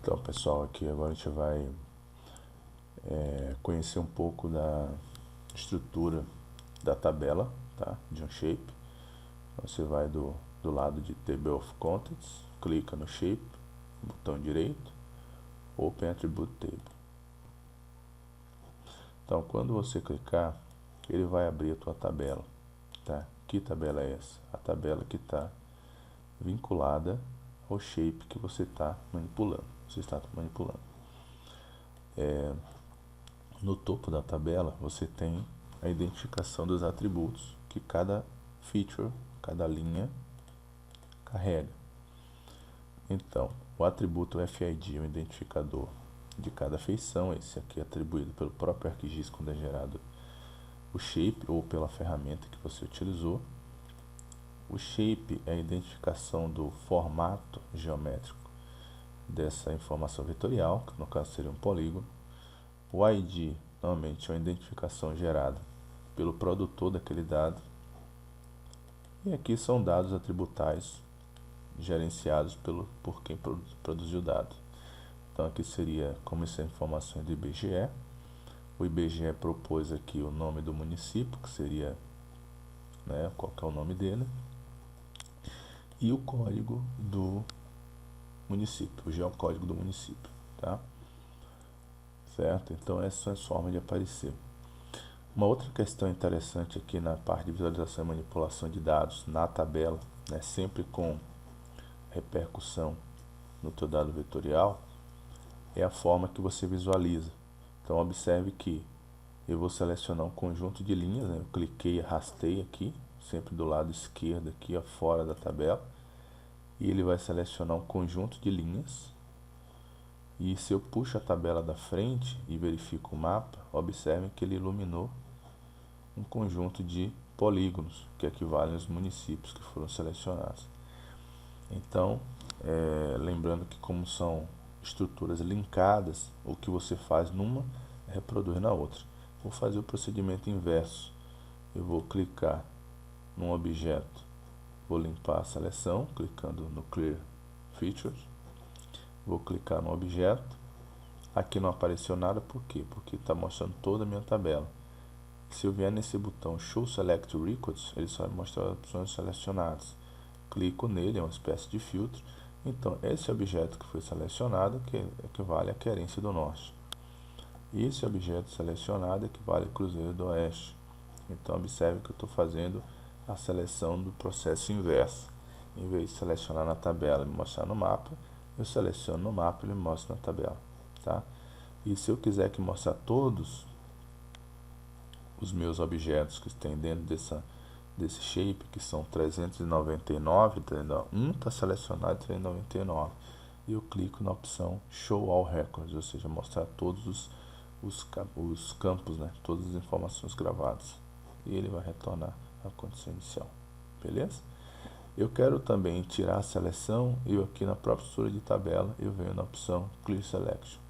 Então, pessoal, aqui agora a gente vai conhecer um pouco da estrutura da tabela, tá? De um shape. Você vai do lado de Table of Contents, clica no Shape, botão direito, Open Attribute Table. Então, quando você clicar, ele vai abrir a tua tabela, tá? Que tabela é essa? A tabela que está vinculada ao shape que você está manipulando. No topo da tabela, você tem a identificação dos atributos que cada feature, cada linha carrega. Então, o atributo FID, o identificador de cada feição, esse aqui é atribuído pelo próprio ArcGIS quando é gerado o shape ou pela ferramenta que você utilizou. O shape é a identificação do formato geométrico dessa informação vetorial, que no caso seria um polígono. O ID, normalmente, é uma identificação gerada pelo produtor daquele dado. E aqui são dados atributais gerenciados por quem produziu o dado. Então aqui seria como essas informações do IBGE. O IBGE propôs aqui o nome do município, que seria, qual que é o nome dele, e o código do município, o geocódigo do município, tá? Certo? Então essas são as formas de aparecer. Uma outra questão interessante aqui na parte de visualização e manipulação de dados na tabela, sempre com repercussão no teu dado vetorial, é a forma que você visualiza. Então observe que eu vou selecionar um conjunto de linhas, eu cliquei e arrastei aqui, sempre do lado esquerdo aqui, fora da tabela, e ele vai selecionar um conjunto de linhas. E se eu puxo a tabela da frente e verifico o mapa, observem que ele iluminou um conjunto de polígonos, que equivalem aos municípios que foram selecionados. Então, lembrando que como são estruturas linkadas, o que você faz numa, reproduz na outra. Vou fazer o procedimento inverso. Eu vou clicar num objeto, vou limpar a seleção, clicando no Clear Features. Vou clicar no objeto. Aqui não apareceu nada, por quê? Porque está mostrando toda a minha tabela. Se eu vier nesse botão Show Select Records, ele só vai mostrar as opções selecionadas. Clico nele, é uma espécie de filtro. Então, esse objeto que foi selecionado que equivale à Querência do Norte. Esse objeto selecionado equivale a Cruzeiro do Oeste. Então, observe que eu estou fazendo a seleção do processo inverso. Em vez de selecionar na tabela e mostrar no mapa, eu seleciono no mapa e ele mostra na tabela. Tá? E se eu quiser que mostre todos os meus objetos que tem dentro desse shape, que são 399, um está selecionado em 399, e eu clico na opção Show All Records, ou seja, mostrar todos os campos, todas as informações gravadas, e ele vai retornar a condição inicial, beleza? Eu quero também tirar a seleção, e aqui na própria estrutura de tabela eu venho na opção Clear Selection,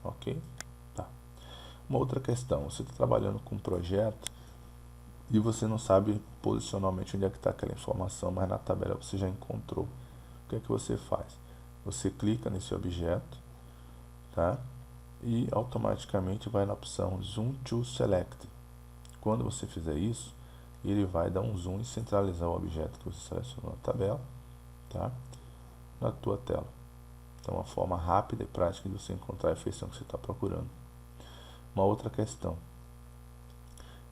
ok? Tá. Uma outra questão, você está trabalhando com um projeto e você não sabe posicionalmente onde é que está aquela informação, mas na tabela você já encontrou. O que é que você faz? Você clica nesse objeto, tá? E automaticamente vai na opção Zoom to Select. Quando você fizer isso, ele vai dar um zoom e centralizar o objeto que você selecionou na tabela, tá? Na tua tela. Então, uma forma rápida e prática de você encontrar a feição que você está procurando. Uma outra questão,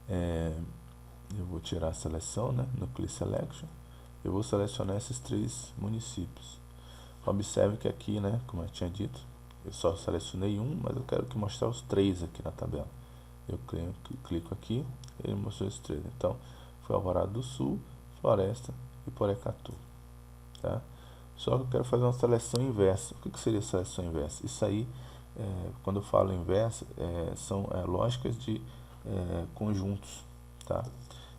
eu vou tirar a seleção, no Clear Selection, eu vou selecionar esses 3 municípios. Observe que aqui, como eu tinha dito, eu só selecionei um, mas eu quero que mostrar os 3 aqui na tabela. Eu clico aqui, ele mostrou os 3. Então, foi Alvorada do Sul, Floresta e Porecatu. Tá? Só que eu quero fazer uma seleção inversa. O que seria seleção inversa? Isso aí, quando eu falo inversa, são lógicas de conjuntos. Tá?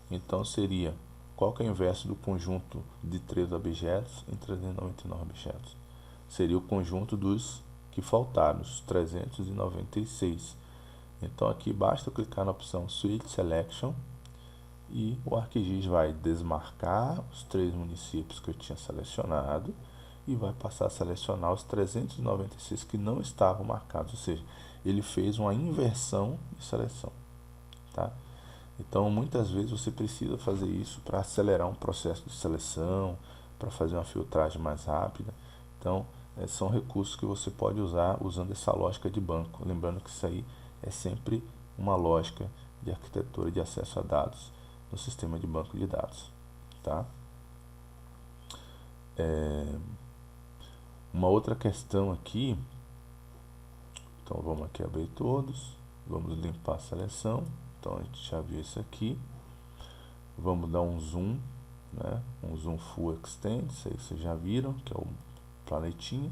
Então seria, qual que é o inverso do conjunto de 3 objetos em 399 objetos? Seria o conjunto dos que faltaram, os 396. Então aqui basta eu clicar na opção Switch Selection e o ArcGIS vai desmarcar os 3 municípios que eu tinha selecionado e vai passar a selecionar os 396 que não estavam marcados, ou seja, ele fez uma inversão de seleção, tá? Então, muitas vezes você precisa fazer isso para acelerar um processo de seleção, para fazer uma filtragem mais rápida. Então, são recursos que você pode usar usando essa lógica de banco. Lembrando que isso aí é sempre uma lógica de arquitetura de acesso a dados no sistema de banco de dados, tá? Uma outra questão aqui, então vamos aqui abrir todos, vamos limpar a seleção, então a gente já viu isso aqui, vamos dar um zoom, né? Um zoom full extend, isso aí vocês já viram, que é o planetinha,